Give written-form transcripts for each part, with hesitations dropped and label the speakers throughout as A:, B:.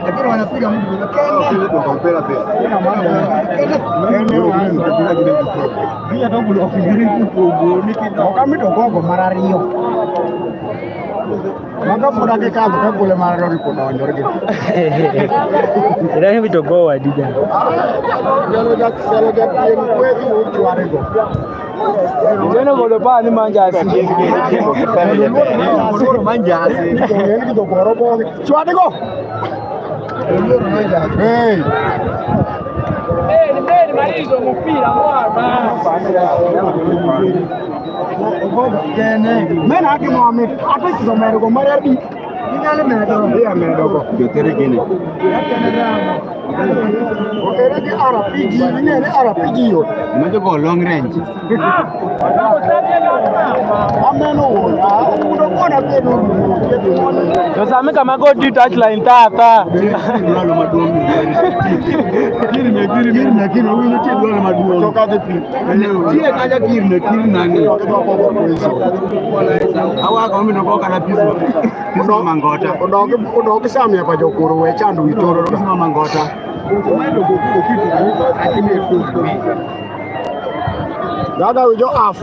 A: Lakini wanapiga mtu kwa Kenya kwa kampela pia. Ina maana Kenya ndio bulo fikiri kugo nikito kama dogo marario. Maka fura ke kazo ka gole marario ko no njorge.
B: Ila hivi dogo adija.
A: Jalo ja pien kwetu tuarego.
B: Neno bolo pa ni manjasi.
A: Solo manjasi. Ni kidogo robo. Tuarego. Hey.
B: Ni marido mpira mwana.
A: Mena ake Mohamed ata kisomero ko maradi ingale medo ya medo jotere gini okere di RPG ni RPG yo medo go long range ameno wona uno kona peno
B: sasa mimi kama go di touchline tata
A: ndalo maduong kiri wini ti ndalo maduong toka de pi tie kaja kiri nani awa ko mino ko kana piso piso mangota odoke samia pa jokoro we chandu vitoro piso mangota dada wijo af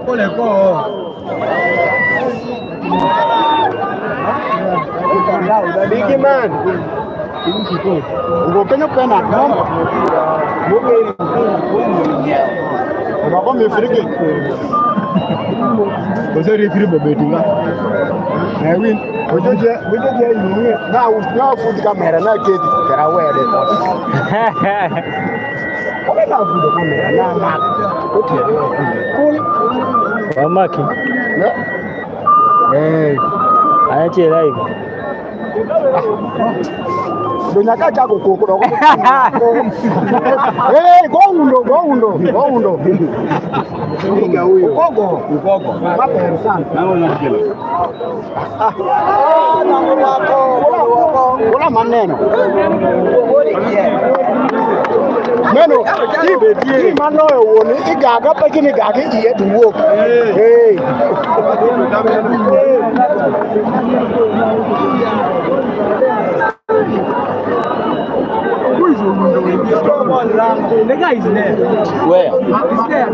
A: pole ko big man ugo kenyo pena kama Baba mefiriki. Bozo refiri bobetinga. Win. Bojoje yini na food camera na kedi kara wede to. Ola na food camera na ma. Otie.
B: Cool. Maki. Anache live.
A: Donya kacha kokoko dogo. Go undo. Niga huyo. Ugogo. Baba sana. Naona kile. Nangu wako. Wala maneno. Neno, ki manoyo woni igaga pekini gaga iye duwo. Hey.
B: The guy is there.
A: Where?
B: He's there.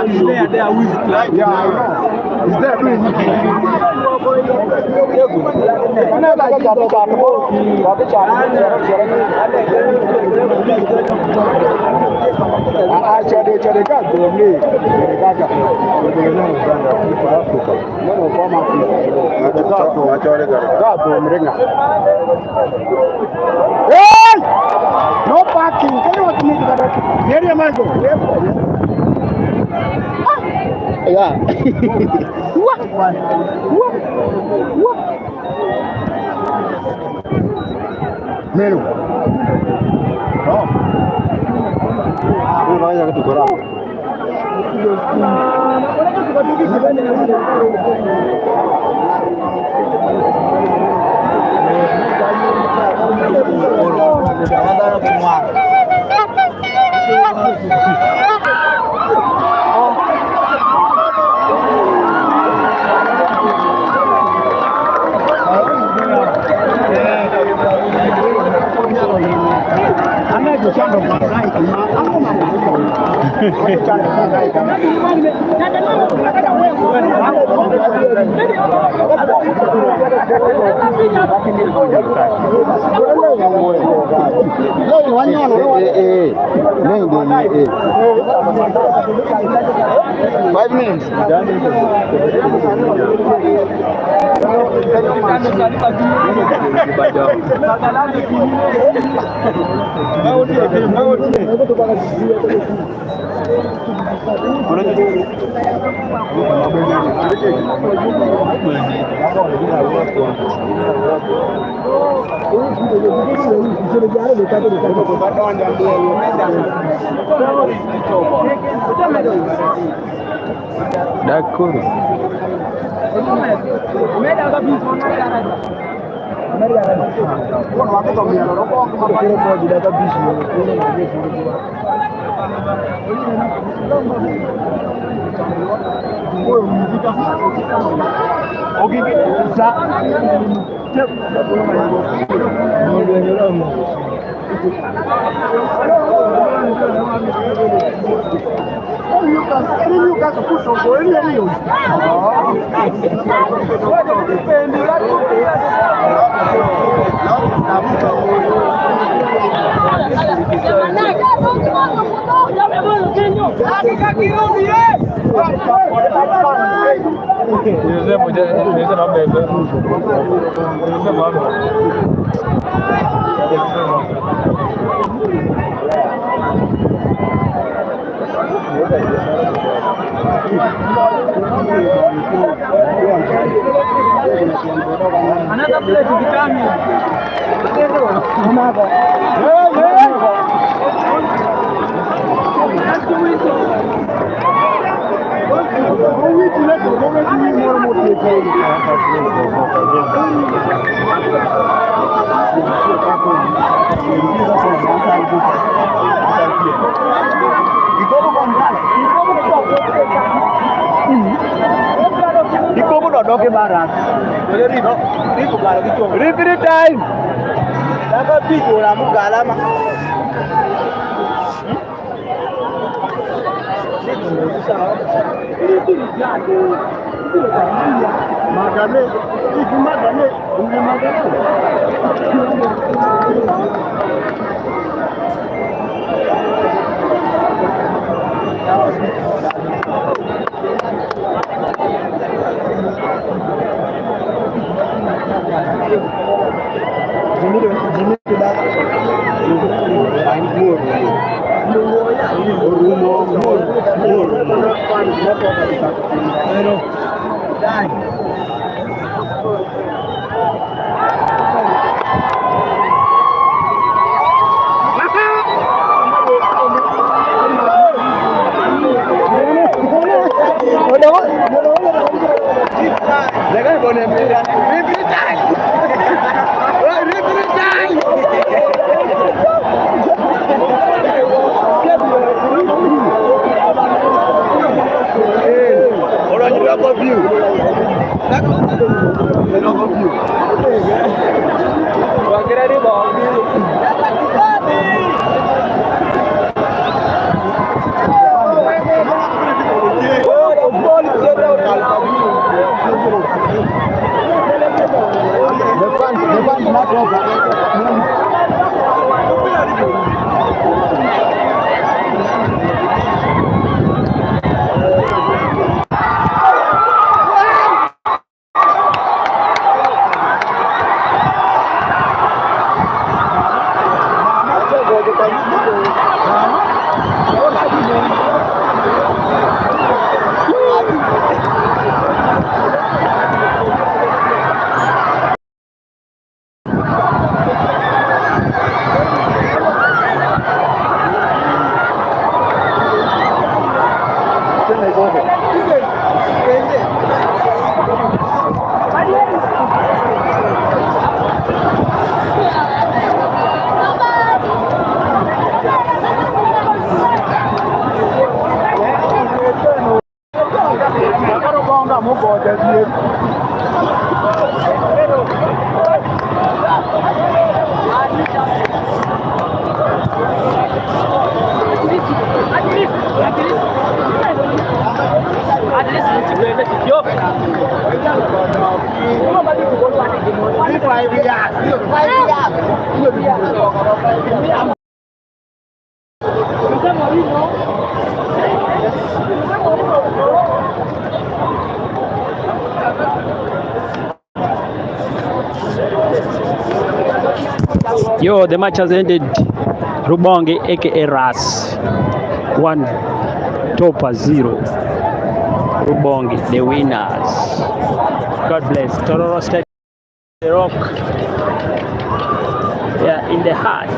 B: He's there. Who is playing?
A: Yeah, I know. He's there doing no parking. Can you watch me? Here you go. Yeah. What? Melu. Oh. Ini banyak tu korang. Five minutes.
B: D'accord. Another place to be coming.
A: Doke barat. Referee time. Dapat pigo la mugala ma. Magane, iki magane, unge magane. Jimmy tidak. Jangan boleh melihat repeat. Orang juga view. Kira di bawah view.
B: Yo, the match has ended. Rubonge aka Ras 1, Topa 0. Rubonge the winners. God bless. Tororo State, the rock. Yeah, in the heart.